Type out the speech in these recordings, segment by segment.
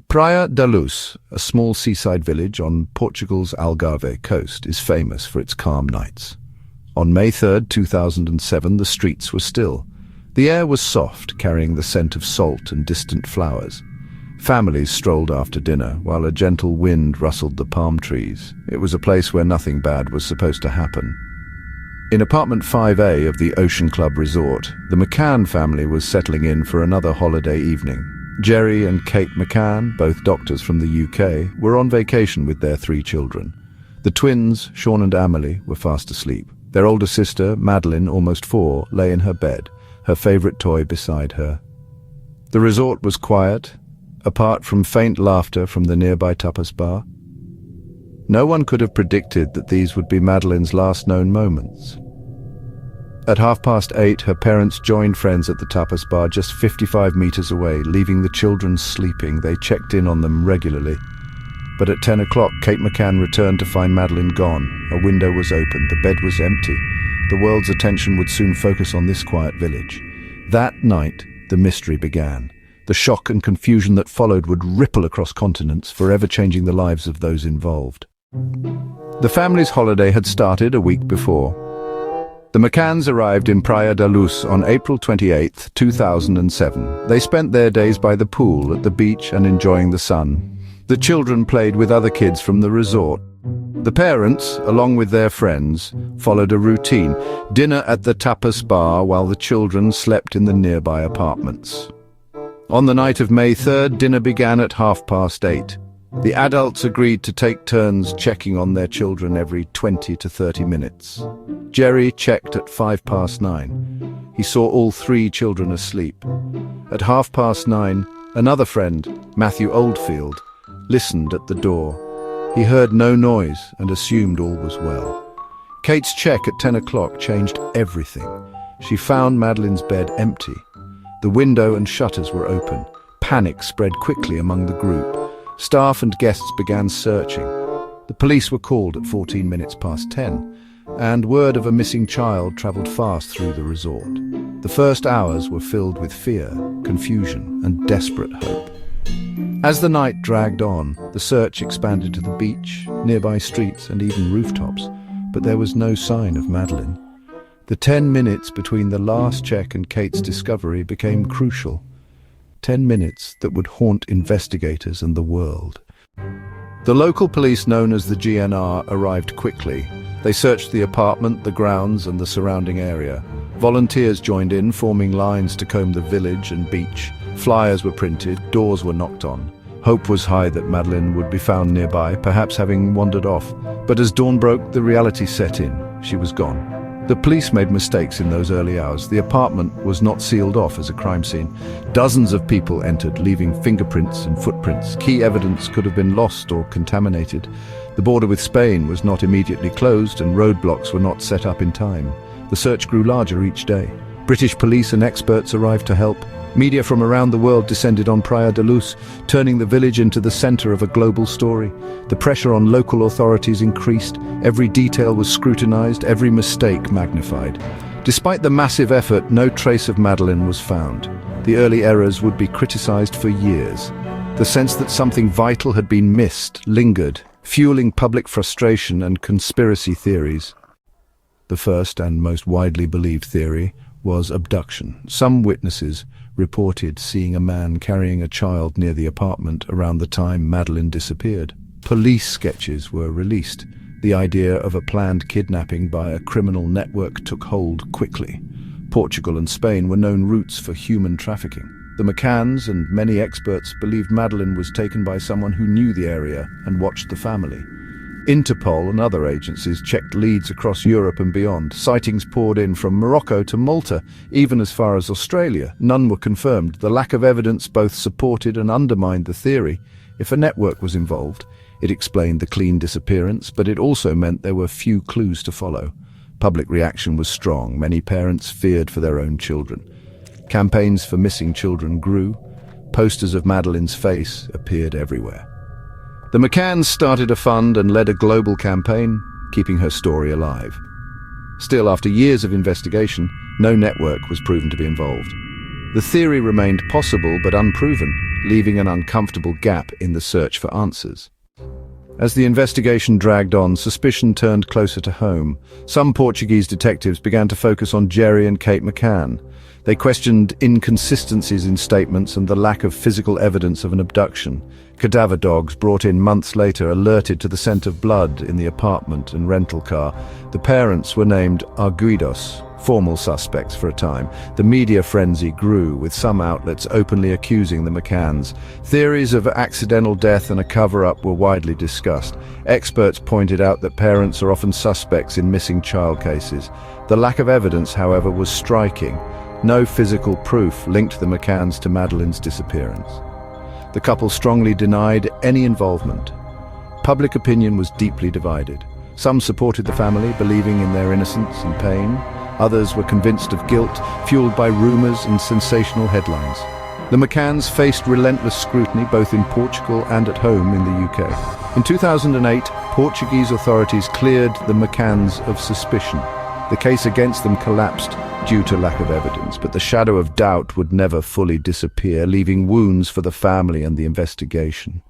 Praia da Luz, a small seaside village on Portugal's Algarve coast, is famous for its calm nights. On May 3, 2007, the streets were still. The air was soft, carrying the scent of salt and distant flowers. Families strolled after dinner, while a gentle wind rustled the palm trees. It was a place where nothing bad was supposed to happen. In apartment 5A of the Ocean Club Resort, the McCann family was settling in for another holiday evening. Jerry and Kate McCann, both doctors from the UK, were on vacation with their 3 children. The twins, Sean and Amelie, were fast asleep. Their older sister, Madeleine, almost 4, lay in her bed, her favourite toy beside her. The resort was quiet, apart from faint laughter from the nearby tapas bar. No one could have predicted that these would be Madeleine's last known moments. At 8:30, her parents joined friends at the tapas bar just 55 meters away, leaving the children sleeping. They checked in on them regularly. But at 10 o'clock, Kate McCann returned to find Madeleine gone. A window was open, the bed was empty. The world's attention would soon focus on this quiet village. That night, the mystery began. The shock and confusion that followed would ripple across continents, forever changing the lives of those involved. The family's holiday had started a week before. The McCanns arrived in Praia da Luz on April 28, 2007. They spent their days by the pool, at the beach, and enjoying the sun. The children played with other kids from the resort. The parents, along with their friends, followed a routine: dinner at the tapas bar while the children slept in the nearby apartments. On the night of May 3rd, dinner began at 8:30. The adults agreed to take turns checking on their children every 20 to 30 minutes. Jerry checked at 9:05. He saw all 3 children asleep. At 9:30, another friend, Matthew Oldfield, listened at the door. He heard no noise and assumed all was well. Kate's check at 10 o'clock changed everything. She found Madeleine's bed empty. The window and shutters were open. Panic spread quickly among the group. Staff and guests began searching. The police were called at 10:14, and word of a missing child travelled fast through the resort. The first hours were filled with fear, confusion, and desperate hope. As the night dragged on, the search expanded to the beach, nearby streets, and even rooftops, but there was no sign of Madeleine. The 10 minutes between the last check and Kate's discovery became crucial. 10 minutes that would haunt investigators and the world. The local police, known as the GNR, arrived quickly. They searched the apartment, the grounds, and the surrounding area. Volunteers joined in, forming lines to comb the village and beach. Flyers were printed, doors were knocked on. Hope was high that Madeleine would be found nearby, perhaps having wandered off. But as dawn broke, the reality set in. She was gone. The police made mistakes in those early hours. The apartment was not sealed off as a crime scene. Dozens of people entered, leaving fingerprints and footprints. Key evidence could have been lost or contaminated. The border with Spain was not immediately closed, and roadblocks were not set up in time. The search grew larger each day. British police and experts arrived to help. Media from around the world descended on Praia da Luz, turning the village into the center of a global story. The pressure on local authorities increased. Every detail was scrutinized, every mistake magnified. Despite the massive effort, no trace of Madeleine was found. The early errors would be criticized for years. The sense that something vital had been missed lingered, fueling public frustration and conspiracy theories. The first and most widely believed theory was abduction. Some witnesses reported seeing a man carrying a child near the apartment around the time Madeleine disappeared. Police sketches were released. The idea of a planned kidnapping by a criminal network took hold quickly. Portugal and Spain were known routes for human trafficking. The McCanns and many experts believed Madeleine was taken by someone who knew the area and watched the family. Interpol and other agencies checked leads across Europe and beyond. Sightings poured in from Morocco to Malta, even as far as Australia. None were confirmed. The lack of evidence both supported and undermined the theory. If a network was involved, it explained the clean disappearance, but it also meant there were few clues to follow. Public reaction was strong. Many parents feared for their own children. Campaigns for missing children grew. Posters of Madeleine's face appeared everywhere. The McCanns started a fund and led a global campaign, keeping her story alive. Still, after years of investigation, no network was proven to be involved. The theory remained possible but unproven. leaving an uncomfortable gap in the search for answers. As the investigation dragged on, suspicion turned closer to home. Some Portuguese detectives began to focus on Jerry and Kate McCann. They questioned inconsistencies in statements and the lack of physical evidence of an abduction. Cadaver dogs brought in months later alerted to the scent of blood in the apartment and rental car. The parents were named arguidos, formal suspects for a time. The media frenzy grew, with some outlets openly accusing the McCanns. Theories of accidental death and a cover-up were widely discussed. Experts pointed out that parents are often suspects in missing child cases. The lack of evidence, however, was striking. No physical proof linked the McCanns to Madeleine's disappearance. The couple strongly denied any involvement. Public opinion was deeply divided. Some supported the family, believing in their innocence and pain. Others were convinced of guilt, fueled by rumors and sensational headlines. The McCanns faced relentless scrutiny both in Portugal and at home in the UK. In 2008, Portuguese authorities cleared the McCanns of suspicion. The case against them collapsed due to lack of evidence, but the shadow of doubt would never fully disappear, leaving wounds for the family and the investigation.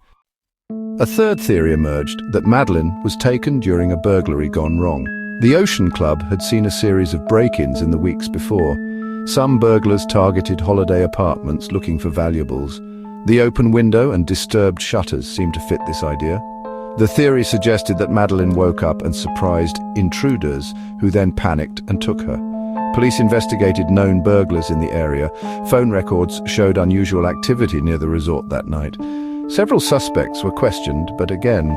A third theory emerged, that Madeleine was taken during a burglary gone wrong. The Ocean Club had seen a series of break-ins in the weeks before. Some burglars targeted holiday apartments looking for valuables. The open window and disturbed shutters seemed to fit this idea. The theory suggested that Madeleine woke up and surprised intruders, who then panicked and took her. Police investigated known burglars in the area. Phone records showed unusual activity near the resort that night. Several suspects were questioned, but again,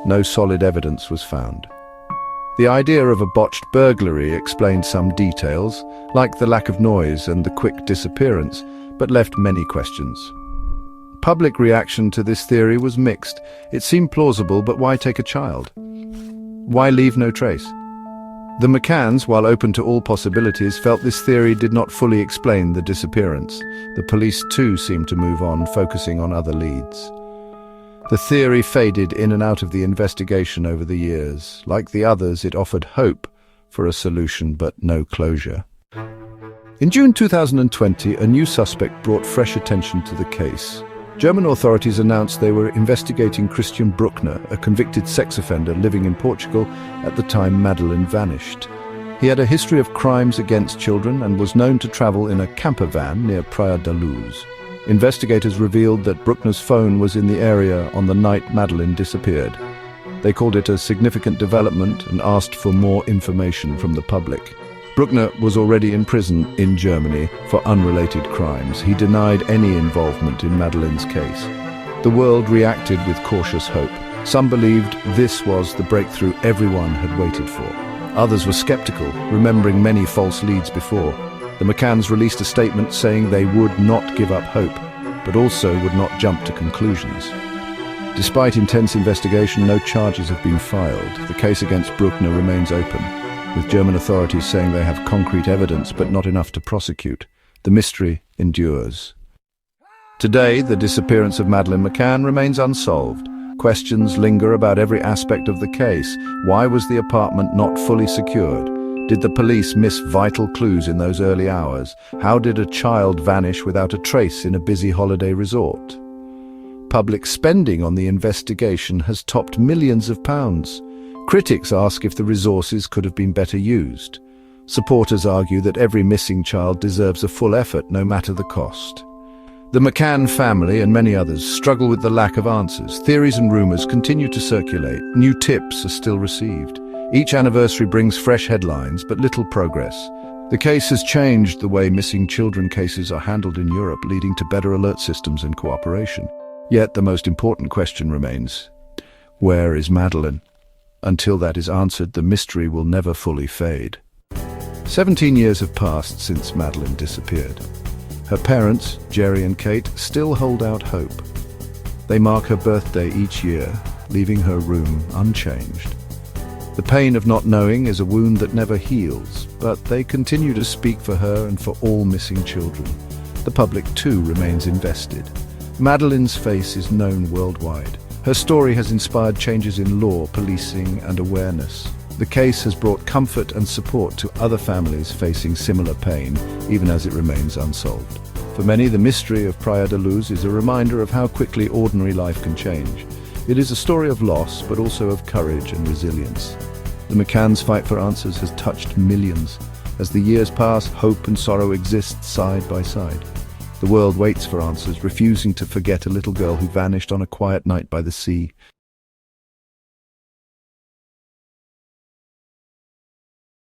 no solid evidence was found. The idea of a botched burglary explained some details, like the lack of noise and the quick disappearance, but left many questions. Public reaction to this theory was mixed. It seemed plausible, but why take a child? Why leave no trace? The McCanns, while open to all possibilities, felt this theory did not fully explain the disappearance. The police too seemed to move on, focusing on other leads. The theory faded in and out of the investigation over the years. Like the others, it offered hope for a solution, but no closure. In June 2020, a new suspect brought fresh attention to the case. German authorities announced they were investigating Christian Bruckner, a convicted sex offender living in Portugal at the time Madeleine vanished. He had a history of crimes against children and was known to travel in a camper van near Praia da Luz. Investigators revealed that Bruckner's phone was in the area on the night Madeleine disappeared. They called it a significant development and asked for more information from the public. Bruckner was already in prison in Germany for unrelated crimes. He denied any involvement in Madeleine's case. The world reacted with cautious hope. Some believed this was the breakthrough everyone had waited for. Others were skeptical, remembering many false leads before. The McCanns released a statement saying they would not give up hope, but also would not jump to conclusions. Despite intense investigation, no charges have been filed. The case against Bruckner remains open, with German authorities saying they have concrete evidence but not enough to prosecute. The mystery endures. Today, the disappearance of Madeleine McCann remains unsolved. Questions linger about every aspect of the case. Why was the apartment not fully secured? Did the police miss vital clues in those early hours? How did a child vanish without a trace in a busy holiday resort? Public spending on the investigation has topped millions of pounds. Critics ask if the resources could have been better used. Supporters argue that every missing child deserves a full effort, no matter the cost. The McCann family and many others struggle with the lack of answers. Theories and rumors continue to circulate. New tips are still received. Each anniversary brings fresh headlines, but little progress. The case has changed the way missing children cases are handled in Europe, leading to better alert systems and cooperation. Yet the most important question remains: where is Madeleine? Until that is answered, the mystery will never fully fade. 17 years have passed since Madeleine disappeared. Her parents, Jerry and Kate, still hold out hope. They mark her birthday each year, leaving her room unchanged. The pain of not knowing is a wound that never heals, but they continue to speak for her and for all missing children. The public too remains invested. Madeleine's face is known worldwide. Her story has inspired changes in law, policing, and awareness. The case has brought comfort and support to other families facing similar pain, even as it remains unsolved. For many, the mystery of Praia da Luz is a reminder of how quickly ordinary life can change. It is a story of loss, but also of courage and resilience. The McCann's fight for answers has touched millions. As the years pass, hope and sorrow exist side by side. The world waits for answers, refusing to forget a little girl who vanished on a quiet night by the sea.